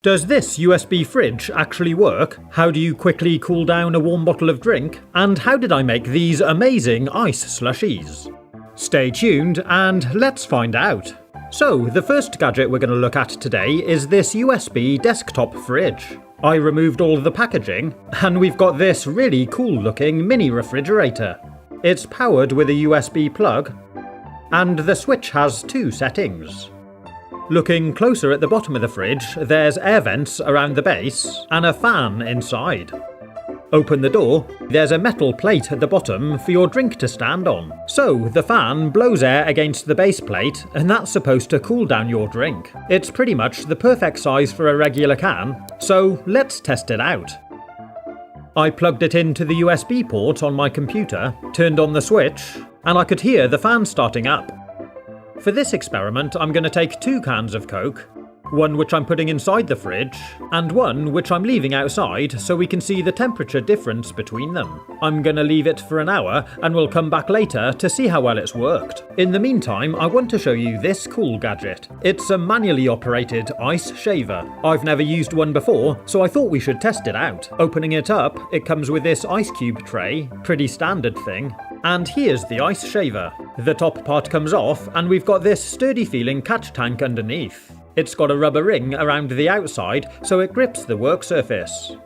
Does this USB fridge actually work? How do you quickly cool down a warm bottle of drink? And how did I make these amazing ice slushies? Stay tuned and let's find out. So, the first gadget we're going to look at today is this USB desktop fridge. I removed all of the packaging, and we've got this really cool looking mini refrigerator. It's powered with a USB plug, and the switch has two settings. Looking closer at the bottom of the fridge, there's air vents around the base and a fan inside. Open the door, there's a metal plate at the bottom for your drink to stand on. So the fan blows air against the base plate, and that's supposed to cool down your drink. It's pretty much the perfect size for a regular can, so let's test it out. I plugged it into the USB port on my computer, turned on the switch, and I could hear the fan starting up. For this experiment, I'm going to take 2 cans of Coke, one which I'm putting inside the fridge, and one which I'm leaving outside so we can see the temperature difference between them. I'm going to leave it for an hour and we'll come back later to see how well it's worked. In the meantime, I want to show you this cool gadget. It's a manually operated ice shaver. I've never used one before, so I thought we should test it out. Opening it up, it comes with this ice cube tray, pretty standard thing. And here's the ice shaver. The top part comes off and we've got this sturdy feeling catch tank underneath. It's got a rubber ring around the outside so it grips the work surface.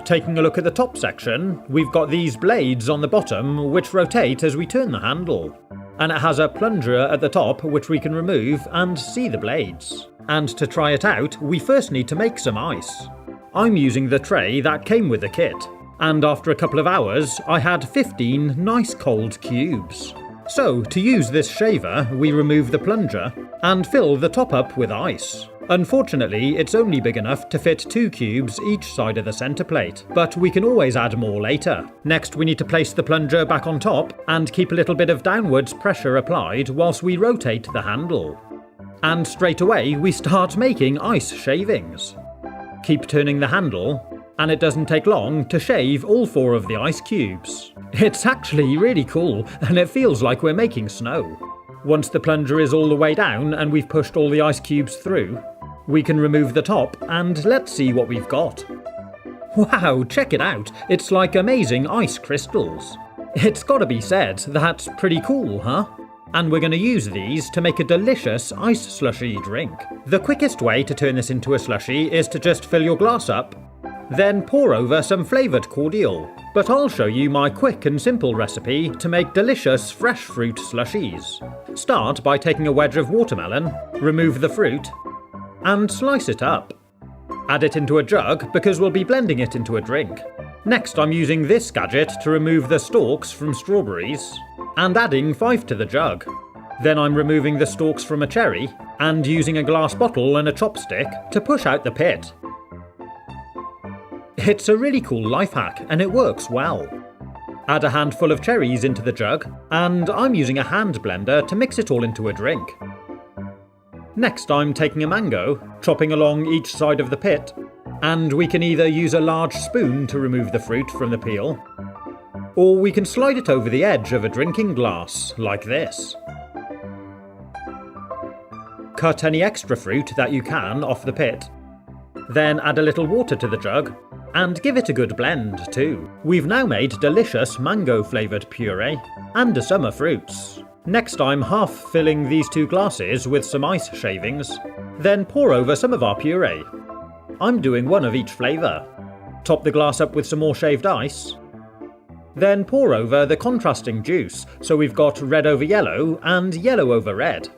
Taking a look at the top section, we've got these blades on the bottom which rotate as we turn the handle. And it has a plunger at the top which we can remove and see the blades. And to try it out, we first need to make some ice. I'm using the tray that came with the kit. And after a couple of hours, I had 15 nice cold cubes. So, to use this shaver, we remove the plunger and fill the top up with ice. Unfortunately, it's only big enough to fit 2 cubes each side of the centre plate, but we can always add more later. Next, we need to place the plunger back on top and keep a little bit of downwards pressure applied whilst we rotate the handle. And straight away, we start making ice shavings. Keep turning the handle, and it doesn't take long to shave all 4 of the ice cubes. It's actually really cool, and it feels like we're making snow. Once the plunger is all the way down and we've pushed all the ice cubes through, we can remove the top and let's see what we've got. Wow, check it out, it's like amazing ice crystals. It's gotta be said, that's pretty cool, huh? And we're going to use these to make a delicious ice slushy drink. The quickest way to turn this into a slushy is to just fill your glass up, then pour over some flavoured cordial. But I'll show you my quick and simple recipe to make delicious fresh fruit slushies. Start by taking a wedge of watermelon, remove the fruit, and slice it up. Add it into a jug because we'll be blending it into a drink. Next, I'm using this gadget to remove the stalks from strawberries and adding 5 to the jug. Then I'm removing the stalks from a cherry and using a glass bottle and a chopstick to push out the pit. It's a really cool life hack and it works well. Add a handful of cherries into the jug, and I'm using a hand blender to mix it all into a drink. Next I'm taking a mango, chopping along each side of the pit, and we can either use a large spoon to remove the fruit from the peel, or we can slide it over the edge of a drinking glass, like this. Cut any extra fruit that you can off the pit, then add a little water to the jug, and give it a good blend too. We've now made delicious mango flavoured puree and a summer fruits. Next I'm half filling these 2 glasses with some ice shavings, then pour over some of our puree. I'm doing 1 of each flavour. Top the glass up with some more shaved ice, then pour over the contrasting juice, so we've got red over yellow and yellow over red.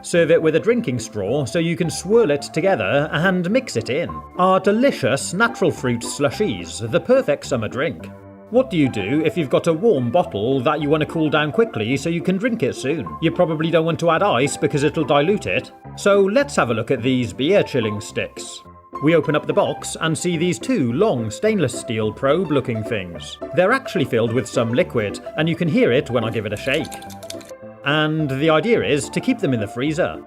Serve it with a drinking straw so you can swirl it together and mix it in. Our delicious natural fruit slushies, the perfect summer drink. What do you do if you've got a warm bottle that you want to cool down quickly so you can drink it soon? You probably don't want to add ice because it'll dilute it. So let's have a look at these beer chilling sticks. We open up the box and see these 2 long stainless steel probe looking things. They're actually filled with some liquid and you can hear it when I give it a shake. And the idea is to keep them in the freezer.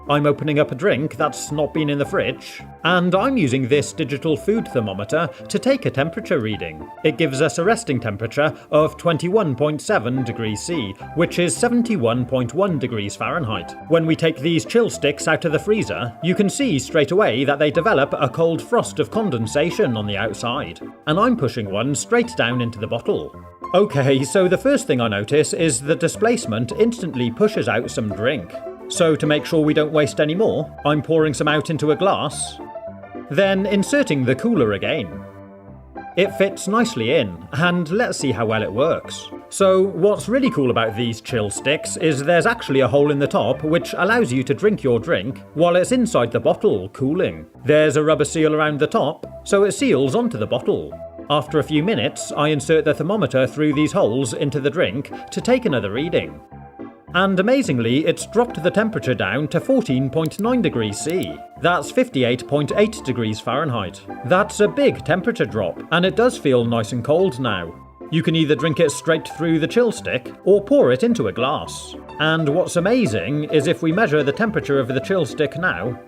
I'm opening up a drink that's not been in the fridge, and I'm using this digital food thermometer to take a temperature reading. It gives us a resting temperature of 21.7 degrees C, which is 71.1 degrees Fahrenheit. When we take these chill sticks out of the freezer, you can see straight away that they develop a cold frost of condensation on the outside, and I'm pushing one straight down into the bottle. Okay, so the first thing I notice is the displacement instantly pushes out some drink. So to make sure we don't waste any more, I'm pouring some out into a glass, then inserting the cooler again. It fits nicely in, and let's see how well it works. So what's really cool about these chill sticks is there's actually a hole in the top which allows you to drink your drink while it's inside the bottle cooling. There's a rubber seal around the top, so it seals onto the bottle. After a few minutes, I insert the thermometer through these holes into the drink to take another reading. And amazingly, it's dropped the temperature down to 14.9 degrees C. That's 58.8 degrees Fahrenheit. That's a big temperature drop, and it does feel nice and cold now. You can either drink it straight through the chill stick, or pour it into a glass. And what's amazing is if we measure the temperature of the chill stick now,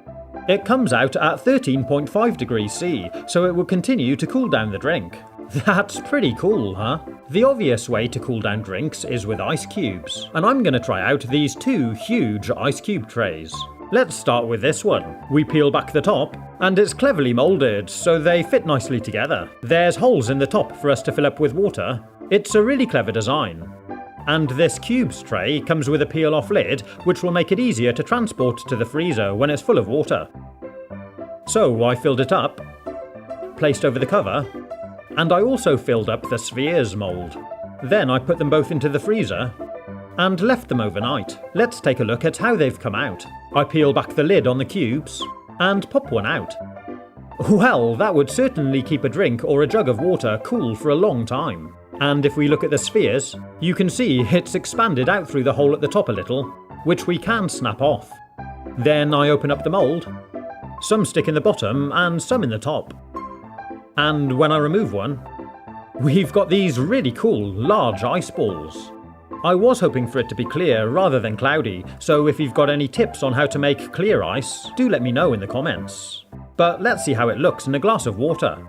it comes out at 13.5 degrees C, so it will continue to cool down the drink. That's pretty cool, huh? The obvious way to cool down drinks is with ice cubes, and I'm going to try out these two huge ice cube trays. Let's start with this one. We peel back the top, and it's cleverly moulded so they fit nicely together. There's holes in the top for us to fill up with water. It's a really clever design. And this cubes tray comes with a peel-off lid, which will make it easier to transport to the freezer when it's full of water. So I filled it up, placed over the cover, and I also filled up the spheres mould. Then I put them both into the freezer and left them overnight. Let's take a look at how they've come out. I peel back the lid on the cubes and pop one out. Well, that would certainly keep a drink or a jug of water cool for a long time. And if we look at the spheres, you can see it's expanded out through the hole at the top a little, which we can snap off. Then I open up the mould. Some stick in the bottom and some in the top. And when I remove one, we've got these really cool large ice balls. I was hoping for it to be clear rather than cloudy, so if you've got any tips on how to make clear ice, do let me know in the comments. But let's see how it looks in a glass of water.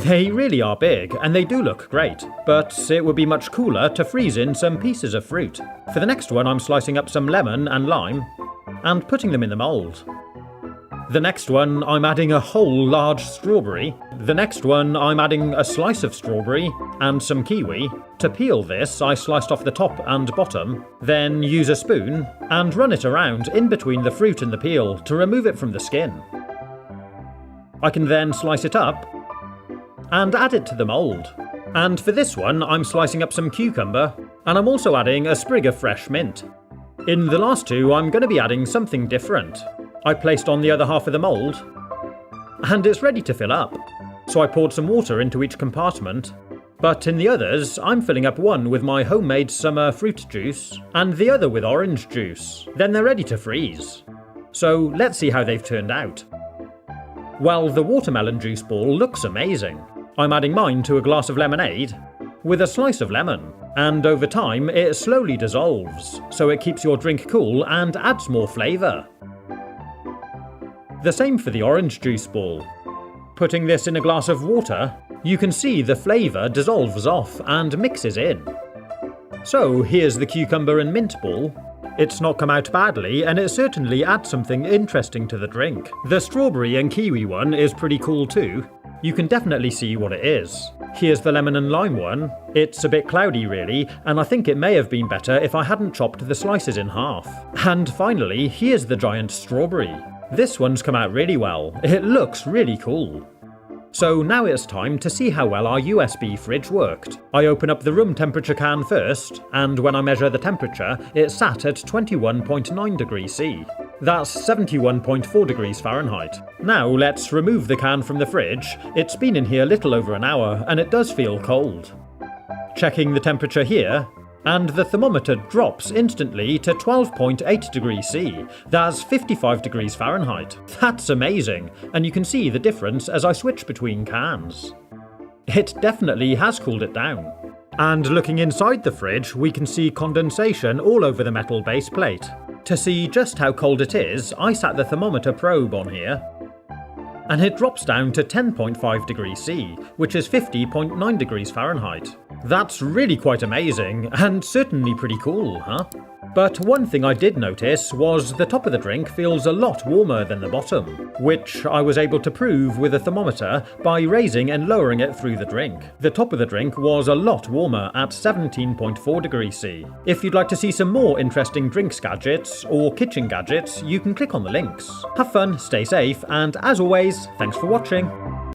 They really are big, and they do look great, but it would be much cooler to freeze in some pieces of fruit. For the next one, I'm slicing up some lemon and lime, and putting them in the mould. The next one, I'm adding a whole large strawberry. The next one, I'm adding a slice of strawberry and some kiwi. To peel this, I sliced off the top and bottom, then use a spoon and run it around in between the fruit and the peel to remove it from the skin. I can then slice it up and add it to the mould. And for this one, I'm slicing up some cucumber, and I'm also adding a sprig of fresh mint. In the last two, I'm going to be adding something different. I placed on the other half of the mould, and it's ready to fill up. So I poured some water into each compartment, but in the others, I'm filling up one with my homemade summer fruit juice, and the other with orange juice. Then they're ready to freeze. So let's see how they've turned out. Well, the watermelon juice ball looks amazing. I'm adding mine to a glass of lemonade with a slice of lemon, and over time it slowly dissolves, so it keeps your drink cool and adds more flavour. The same for the orange juice ball. Putting this in a glass of water, you can see the flavour dissolves off and mixes in. So here's the cucumber and mint ball. It's not come out badly, and it certainly adds something interesting to the drink. The strawberry and kiwi one is pretty cool too. You can definitely see what it is. Here's the lemon and lime one. It's a bit cloudy really, and I think it may have been better if I hadn't chopped the slices in half. And finally, here's the giant strawberry. This one's come out really well. It looks really cool. So now it's time to see how well our USB fridge worked. I open up the room temperature can first, and when I measure the temperature, it sat at 21.9 degrees C. That's 71.4 degrees Fahrenheit. Now let's remove the can from the fridge. It's been in here little over an hour, and it does feel cold. Checking the temperature here, and the thermometer drops instantly to 12.8 degrees C. That's 55 degrees Fahrenheit. That's amazing, and you can see the difference as I switch between cans. It definitely has cooled it down. And looking inside the fridge, we can see condensation all over the metal base plate. To see just how cold it is, I sat the thermometer probe on here, and it drops down to 10.5 degrees C, which is 50.9 degrees Fahrenheit. That's really quite amazing, and certainly pretty cool, huh? But one thing I did notice was the top of the drink feels a lot warmer than the bottom, which I was able to prove with a thermometer by raising and lowering it through the drink. The top of the drink was a lot warmer at 17.4 degrees C. If you'd like to see some more interesting drinks gadgets or kitchen gadgets, you can click on the links. Have fun, stay safe, and as always, thanks for watching.